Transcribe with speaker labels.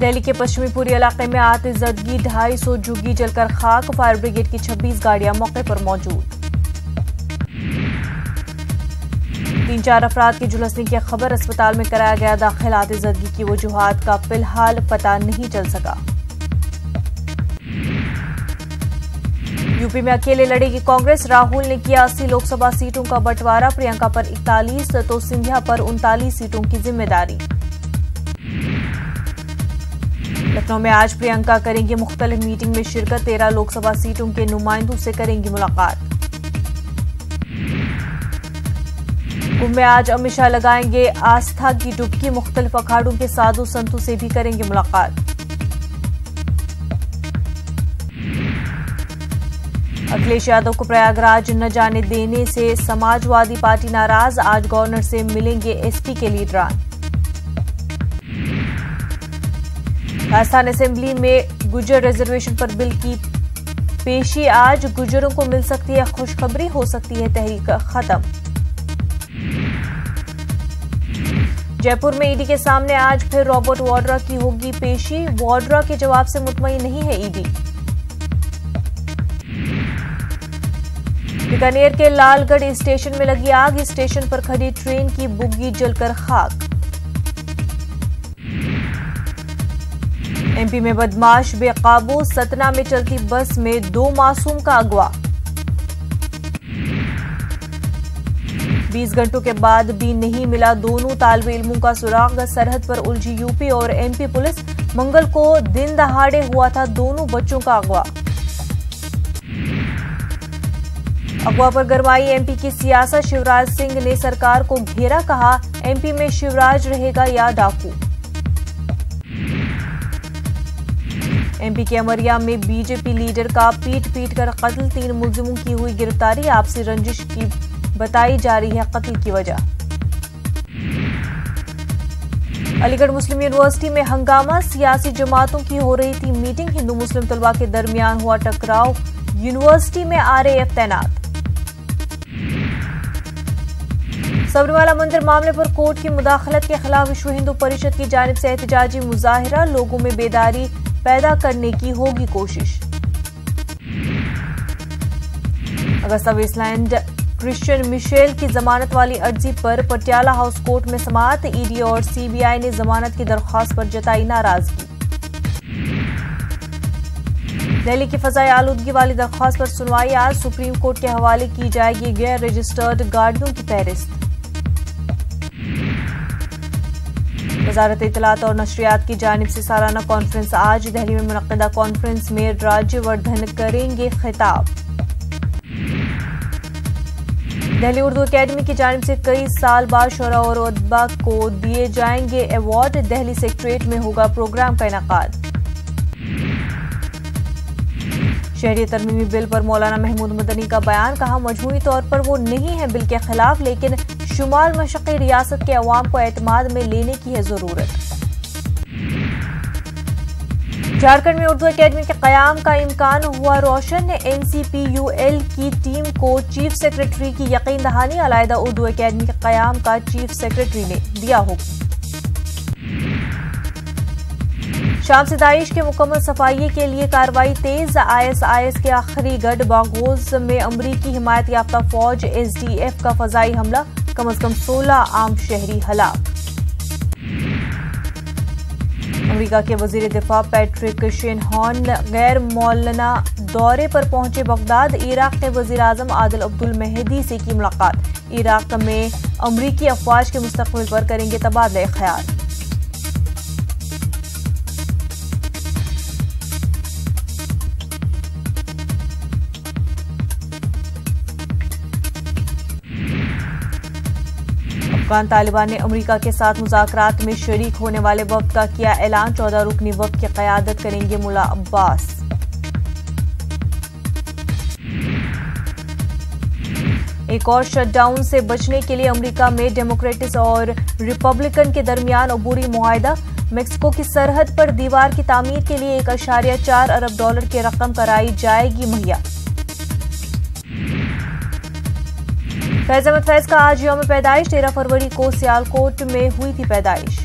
Speaker 1: दिल्ली के पश्चिमी पुरी इलाके में आतिशज़दगी, 250 झुग्गी जलकर खाक। फायर ब्रिगेड की 26 गाड़ियां मौके पर मौजूद। 3-4 अफराद की झुलसने की खबर, अस्पताल में कराया गया दाखिल। आतिशज़दगी की वजूहात का फिलहाल पता नहीं चल सका। यूपी में अकेले लड़ेगी कांग्रेस, राहुल ने किया 80 लोकसभा सीटों का बंटवारा। प्रियंका पर 41 तो सिंधिया पर 39 सीटों की जिम्मेदारी। लखनऊ में आज प्रियंका करेंगी मुख्तलिफ मीटिंग में शिरकत। 13 लोकसभा सीटों के नुमाइंदों से करेंगी मुलाकात। कुंभ में आज अमित शाह लगाएंगे आस्था की डुबकी। मुख्तलिफ अखाड़ों के साधु संतों से भी करेंगे मुलाकात। अखिलेश यादव को प्रयागराज न जाने देने से समाजवादी पार्टी नाराज। आज गवर्नर से मिलेंगे एसपी के लीडरान। राजस्थान असेंबली में गुर्जर रिजर्वेशन पर बिल की पेशी आज। गुर्जरों को मिल सकती है खुशखबरी, हो सकती है तहरीक खत्म। जयपुर में ईडी के सामने आज फिर रॉबर्ट वाड्रा की होगी पेशी। वाड्रा के जवाब से मुतमईन नहीं है ईडी। बीकानेर के लालगढ़ स्टेशन में लगी आग। स्टेशन पर खड़ी ट्रेन की बुग्गी जलकर खाक। एमपी में बदमाश बेकाबू, सतना में चलती बस में 2 मासूम का अगवा। 20 घंटों के बाद भी नहीं मिला दोनों तालिबे इल्मों का सुराग। सरहद पर उलझी यूपी और एमपी पुलिस। मंगल को दिन दहाड़े हुआ था दोनों बच्चों का अगवा। अगवा पर गरमाई एमपी की सियासत। शिवराज सिंह ने सरकार को घेरा, कहा एमपी में शिवराज रहेगा या डाकू। एमपी के अमरिया में बीजेपी लीडर का पीट कर कत्ल। 3 मुलजिमों की हुई गिरफ्तारी। आपसी रंजिश की बताई जा रही है कत्ल की वजह। अलीगढ़ मुस्लिम यूनिवर्सिटी में हंगामा। सियासी जमातों की हो रही थी मीटिंग। हिंदू मुस्लिम तलबा के दरमियान हुआ टकराव। यूनिवर्सिटी में आरएएफ तैनात। सबरीमाला मंदिर मामले पर कोर्ट की मुदाखलत के खिलाफ विश्व हिंदू परिषद की जानिब से एहतजाजी मुजाहिरा। लोगों में बेदारी पैदा करने की होगी कोशिश। अगस्ता वेस्टलैंड क्रिश्चियन मिशेल की जमानत वाली अर्जी पर पटियाला हाउस कोर्ट में समाअत। ईडी और सीबीआई ने जमानत की दरख्वास्त पर जताई नाराजगी। दिल्ली की फजाई आलूदगी वाली दरख्वास्त पर सुनवाई आज। सुप्रीम कोर्ट के हवाले की जाएगी गैर रजिस्टर्ड गाड़ियों की फहरिस्त। वजारत इत्तलात और नशरियात की जानिब से सालाना कॉन्फ्रेंस आज। दिल्ली में मुनक्किदा कॉन्फ्रेंस में राज्यवर्धन करेंगे खिताब। दिल्ली उर्दू अकेडमी की जानिब से कई साल बाद शोरा और उद्बा को दिए जाएंगे अवार्ड। दिल्ली सेक्रेटेरिएट में होगा प्रोग्राम का इनेकाद। शहरियत तरमीमी बिल पर मौलाना महमूद मदनी का बयान, कहा मजमूई तौर पर वो नहीं है बिल के खिलाफ, लेकिन शुमाल मशक़ी रियासत के अवाम को एतमाद में लेने की है जरूरत। झारखंड में उर्दू अकेडमी के कयाम का इम्कान हुआ रोशन। एनसीपीयूएल की टीम को चीफ सेक्रेटरी की यकीन दहानी। अलहदा उर्दू अकेडमी के कयाम का चीफ सेक्रेटरी ने दिया हुक्म। शाम से दाइश के मुकम्मल सफाई के लिए कार्रवाई तेज। आईएसआईएस के आखिरी गढ़ बागोज में अमरीकी हिमायत याफ्ता फौज एसडीएफ का फजाई हमला। कम से कम 16 आम शहरी हलाक। अमेरिका के वजीर दिफा पैट्रिक शेनहॉन गैर मौलाना दौरे पर पहुंचे बगदाद। इराक के वजीर आजम आदिल अब्दुल मेहदी से की मुलाकात। इराक में अमरीकी अफवाज के मुस्तकबिल पर करेंगे तबादला ख्याल। अफगान तालिबान ने अमेरिका के साथ मुज़ाकरात में शरीक होने वाले वफ्द का किया ऐलान। 14 रुकनी वफ्द की क़यादत करेंगे मुल्ला अब्बास। एक और शटडाउन से बचने के लिए अमेरिका में डेमोक्रेट्स और रिपब्लिकन के दरमियान अबूरी मुआहदा। मेक्सिको की सरहद पर दीवार की तामीर के लिए $1.4 अरब की रकम कराई जाएगी मुहैया। फैज अहमद फैज का आज यौम पैदाइश। 13 फरवरी को सियालकोट में हुई थी पैदाइश।